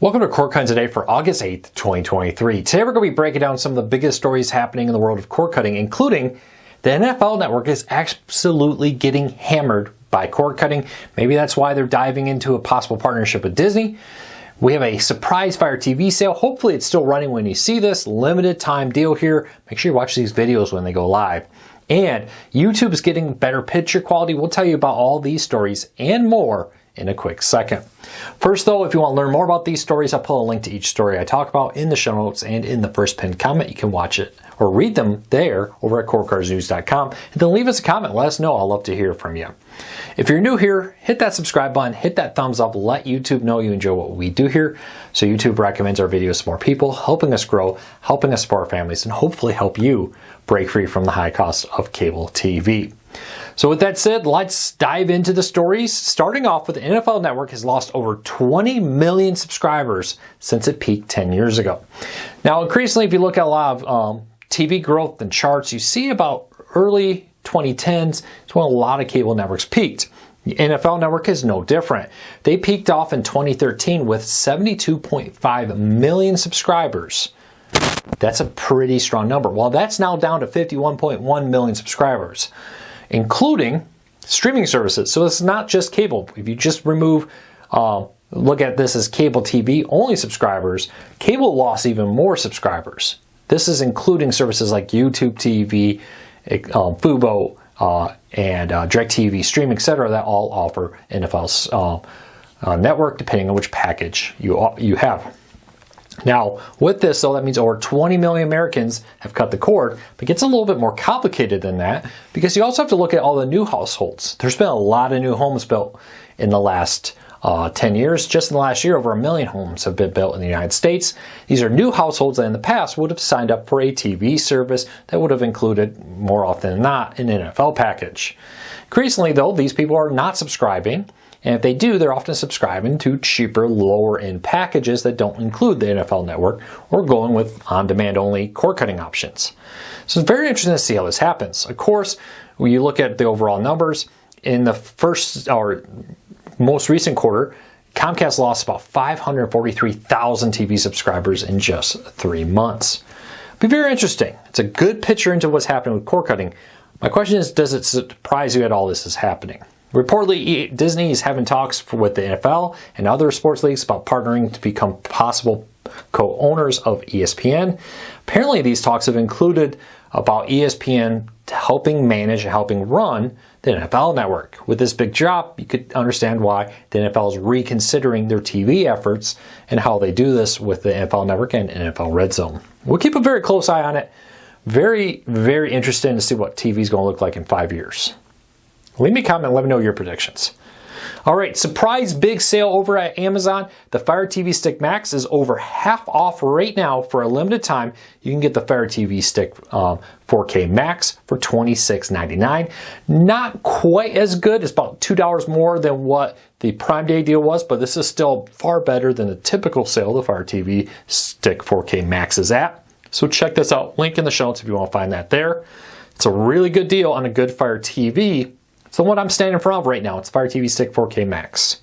Welcome to Cord Cutting Today for August 8th, 2023. Today we're going to be breaking down some of the biggest stories happening in the world of cord cutting, including the NFL Network is absolutely getting hammered by cord cutting. Maybe that's why they're diving into a possible partnership with Disney. We have a surprise Fire TV sale. Hopefully it's still running when you see this. Limited time deal here. Make sure you watch these videos when they go live. And YouTube is getting better picture quality. We'll tell you about all these stories and more in a quick second. First though, if you want to learn more about these stories, I'll put a link to each story I talk about in the show notes and in the first pinned comment. You can watch it or read them there over at cordcardsnews.com, and then leave us a comment. Let us know. I'll love to hear from you. If you're new here, hit that subscribe button, hit that thumbs up, let YouTube know you enjoy what we do here, so YouTube recommends our videos to more people, helping us grow, helping us support our families, and hopefully help you break free from the high cost of cable TV. So with that said, let's dive into the stories. Starting off with, the NFL Network has lost over 20 million subscribers since it peaked 10 years ago. Now, increasingly, if you look at a lot of TV growth and charts, you see about early 2010s, it's when a lot of cable networks peaked. The NFL Network is no different. They peaked off in 2013 with 72.5 million subscribers. That's a pretty strong number. Well, that's now down to 51.1 million subscribers, including streaming services. So it's not just cable. If you just remove, look at this as cable TV only subscribers, cable lost even more subscribers. This is including services like YouTube TV, Fubo, and DirecTV Stream, etc. that all offer NFL's network, depending on which package you have. Now, with this, though, that means over 20 million Americans have cut the cord, but it gets a little bit more complicated than that, because you also have to look at all the new households. There's been a lot of new homes built in the last 10 years. Just in the last year, over 1 million homes have been built in the United States. These are new households that in the past would have signed up for a TV service that would have included, more often than not, an NFL package. Increasingly, though, these people are not subscribing. And if they do, they're often subscribing to cheaper, lower-end packages that don't include the NFL Network, or going with on-demand only cord-cutting options. So it's very interesting to see how this happens. Of course, when you look at the overall numbers, in the first or most recent quarter, Comcast lost about 543,000 TV subscribers in just 3 months. It'll be very interesting. It's a good picture into what's happening with cord-cutting. My question is, does it surprise you that all this is happening? Reportedly, Disney is having talks with the NFL and other sports leagues about partnering to become possible co-owners of ESPN. Apparently, these talks have included about ESPN helping manage and helping run the NFL Network. With this big drop, you could understand why the NFL is reconsidering their TV efforts and how they do this with the NFL Network and NFL Red Zone. We'll keep a very close eye on it. Very, very interested to see what TV is going to look like in 5 years. Leave me a comment and let me know your predictions. All right, surprise big sale over at Amazon. The Fire TV Stick Max is over half off right now for a limited time. You can get the Fire TV Stick 4K Max for $26.99. Not quite as good. It's about $2 more than what the Prime Day deal was, but this is still far better than the typical sale the Fire TV Stick 4K Max is at. So check this out. Link in the show notes if you want to find that there. It's a really good deal on a good Fire TV. It's the one I'm standing in front of right now. It's Fire TV Stick 4K Max.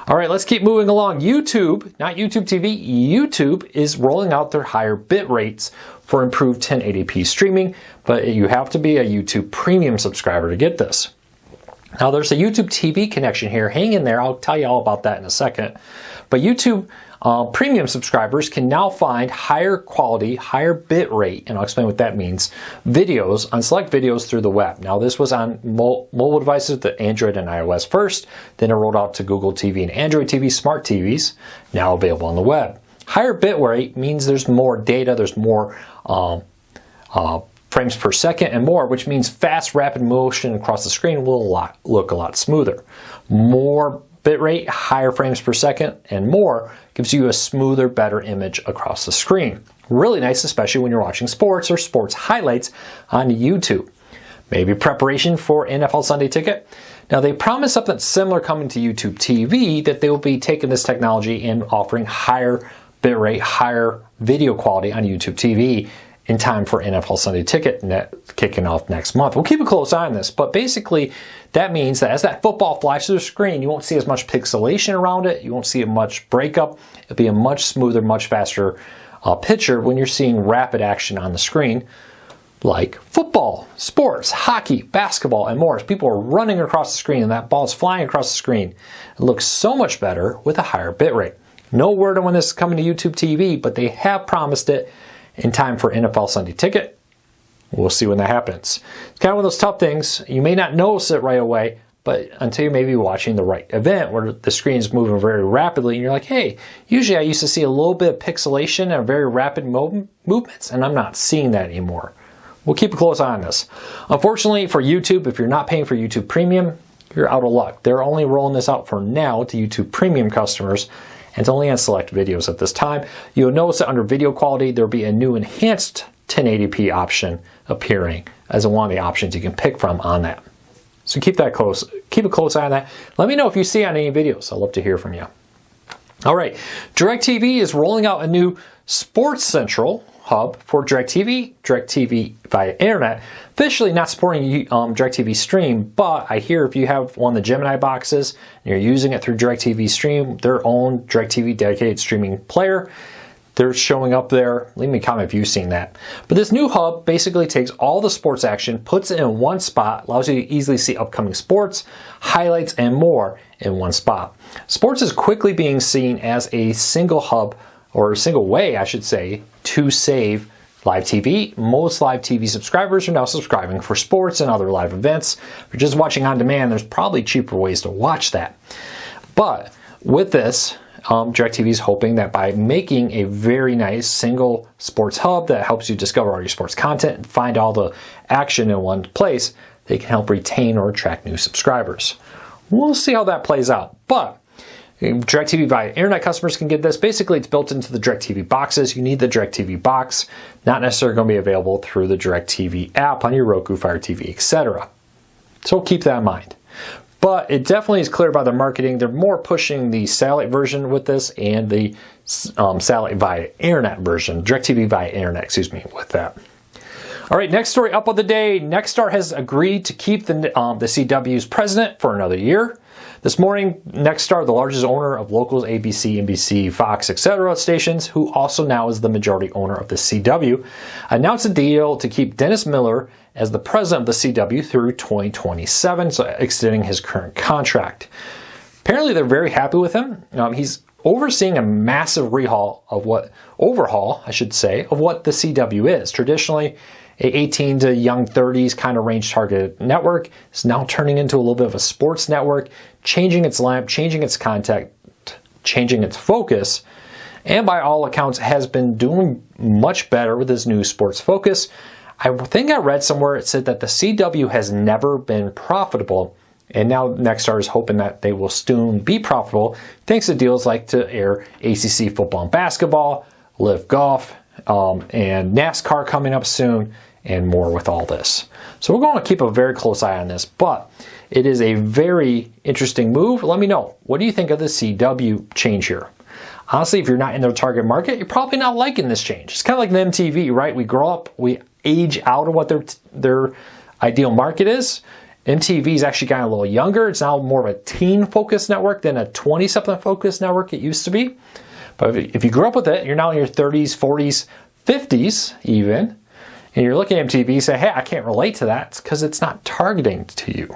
All right, let's keep moving along. YouTube, not YouTube TV, YouTube is rolling out their higher bit rates for improved 1080p streaming, but you have to be a YouTube Premium subscriber to get this. Now, there's a YouTube TV connection here. Hang in there. I'll tell you all about that in a second. But YouTube Premium subscribers can now find higher quality, higher bit rate, and I'll explain what that means, videos on select videos through the web. Now, this was on mobile devices, the Android and iOS first, then it rolled out to Google TV and Android TV smart TVs, now available on the web. Higher bit rate means there's more data, there's more frames per second and more, which means fast, rapid motion across the screen will look a lot smoother. More bitrate, higher frames per second, and more gives you a smoother, better image across the screen. Really nice, especially when you're watching sports or sports highlights on YouTube. Maybe preparation for NFL Sunday Ticket. Now, they promise something similar coming to YouTube TV, that they will be taking this technology and offering higher bitrate, higher video quality on YouTube TV in time for NFL Sunday Ticket kicking off next month. We'll keep a close eye on this, but basically that means that as that football flies through the screen, you won't see as much pixelation around it. You won't see much breakup. It'll be a much smoother, much faster picture when you're seeing rapid action on the screen, like football, sports, hockey, basketball, and more. As people are running across the screen and that ball is flying across the screen, it looks so much better with a higher bitrate. No word on when this is coming to YouTube TV, but they have promised it in time for NFL Sunday Ticket. We'll see when that happens. It's kind of one of those tough things. You may not notice it right away, but until you may be watching the right event where the screen is moving very rapidly and you're like, hey, usually I used to see a little bit of pixelation and very rapid movements, and I'm not seeing that anymore. We'll keep a close eye on this. Unfortunately for YouTube, if you're not paying for YouTube Premium, you're out of luck. They're only rolling this out for now to YouTube Premium customers, and it's only on select videos at this time. You'll notice that under video quality, there'll be a new enhanced 1080p option appearing as one of the options you can pick from on that. So keep a close eye on that. Let me know if you see on any videos. I'd love to hear from you. All right, DirecTV is rolling out a new Sports Central hub for DirecTV via internet. Officially not supporting DirecTV Stream, but I hear if you have one of the Gemini boxes and you're using it through DirecTV Stream, their own DirecTV dedicated streaming player, they're showing up there. Leave me a comment if you've seen that. But this new hub basically takes all the sports action, puts it in one spot, allows you to easily see upcoming sports, highlights, and more in one spot. Sports is quickly being seen as a single hub, or a single way, I should say, to save live TV. Most live TV subscribers are now subscribing for sports and other live events. If you're just watching on demand, there's probably cheaper ways to watch that. But with this, DirecTV is hoping that by making a very nice single sports hub that helps you discover all your sports content and find all the action in one place, they can help retain or attract new subscribers. We'll see how that plays out. But DirecTV via internet customers can get this. Basically, it's built into the DirecTV boxes. You need the DirecTV box, not necessarily going to be available through the DirecTV app on your Roku, Fire TV, etc. So keep that in mind. But it definitely is clear by the marketing. They're more pushing the satellite version with this and the satellite via internet version, DirecTV via internet, with that. All right, next story up of the day. Nexstar has agreed to keep the CW's president for another year. This morning, Nexstar, the largest owner of locals ABC, NBC, Fox, etc. stations, who also now is the majority owner of the CW, announced a deal to keep Dennis Miller as the president of the CW through 2027, so extending his current contract. Apparently, they're very happy with him. He's overseeing a massive overhaul of what the CW is. Traditionally, a 18 to young 30s kind of range targeted network is now turning into a little bit of a sports network, changing its lineup, changing its content, changing its focus, and by all accounts has been doing much better with this new sports focus. I think I read somewhere it said that the CW has never been profitable, and now Nexstar is hoping that they will soon be profitable thanks to deals like to air ACC football and basketball, Live Golf, and NASCAR coming up soon, and more with all this. So we're going to keep a very close eye on this, but it is a very interesting move. Let me know. What do you think of the CW change here? Honestly, if you're not in their target market, you're probably not liking this change. It's kind of like the MTV, right? We grow up, we age out of what their ideal market is. MTV's actually gotten a little younger. It's now more of a teen-focused network than a 20-something focused network it used to be. But if you grew up with it, you're now in your 30s, 40s, 50s even, and you're looking at MTV, you say, hey, I can't relate to that. It's because it's not targeting to you.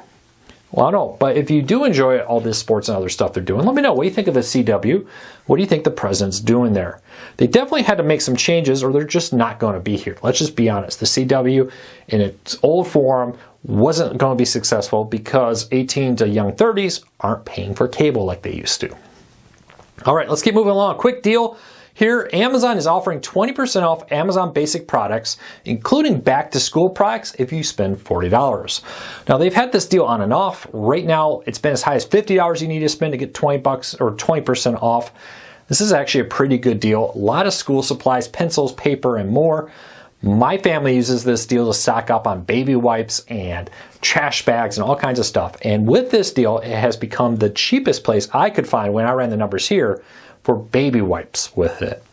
Well, I don't know. But if you do enjoy all this sports and other stuff they're doing, let me know. What do you think of the CW? What do you think the president's doing there? They definitely had to make some changes or they're just not going to be here. Let's just be honest. The CW in its old form wasn't going to be successful because 18 to young 30s aren't paying for cable like they used to. All right, let's keep moving along. Quick deal. Here, Amazon is offering 20% off Amazon Basic products, including back-to-school products, if you spend $40. Now, they've had this deal on and off. Right now, it's been as high as $50 you need to spend to get $20 or 20% off. This is actually a pretty good deal. A lot of school supplies, pencils, paper, and more. My family uses this deal to stock up on baby wipes and trash bags and all kinds of stuff. And with this deal, it has become the cheapest place I could find when I ran the numbers here for baby wipes with it.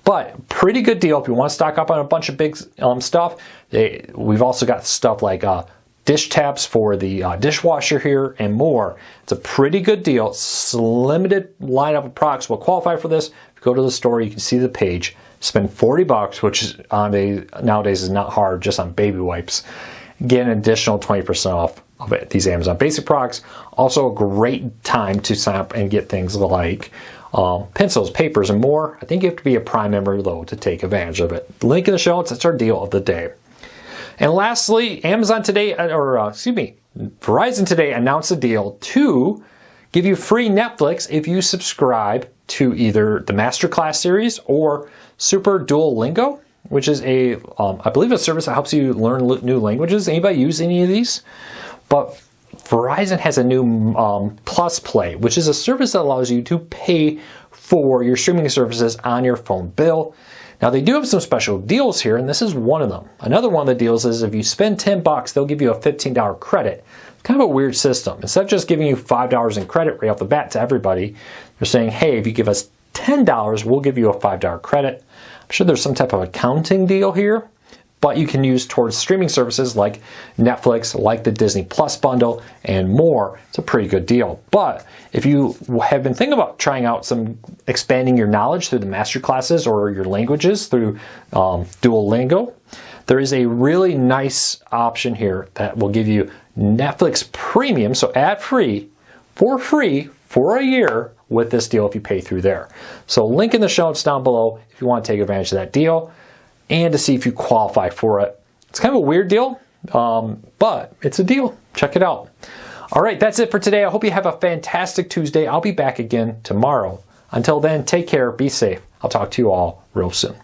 But pretty good deal if you want to stock up on a bunch of big stuff. We've also got stuff like dish taps for the dishwasher here and more. It's a pretty good deal. It's a limited lineup of products will qualify for this. If you go to the store, you can see the page. Spend $40, which is nowadays is not hard, just on baby wipes. Get an additional 20% off of it. These Amazon Basic products. Also a great time to sign up and get things like pencils, papers, and more. I think you have to be a Prime member, though, to take advantage of it. Link in the show notes. That's our deal of the day. And lastly, Verizon today announced a deal to give you free Netflix if you subscribe to either the Masterclass series or Super Duolingo, which is I believe a service that helps you learn new languages. Anybody use any of these? But Verizon has a new Plus Play, which is a service that allows you to pay for your streaming services on your phone bill. Now, they do have some special deals here, and this is one of them. Another one of the deals is if you spend $10, they'll give you a $15 credit. It's kind of a weird system. Instead of just giving you $5 in credit right off the bat to everybody, they're saying, hey, if you give us $10, we'll give you a $5 credit. I'm sure there's some type of accounting deal here, but you can use towards streaming services like Netflix, like the Disney Plus bundle, and more. It's a pretty good deal. But if you have been thinking about trying out expanding your knowledge through the master classes or your languages through Duolingo, there is a really nice option here that will give you Netflix Premium, so ad-free, for free for a year with this deal if you pay through there. So link in the show notes down below if you want to take advantage of that deal and to see if you qualify for it. It's kind of a weird deal, but it's a deal. Check it out. All right, that's it for today. I hope you have a fantastic Tuesday. I'll be back again tomorrow. Until then, take care, be safe. I'll talk to you all real soon.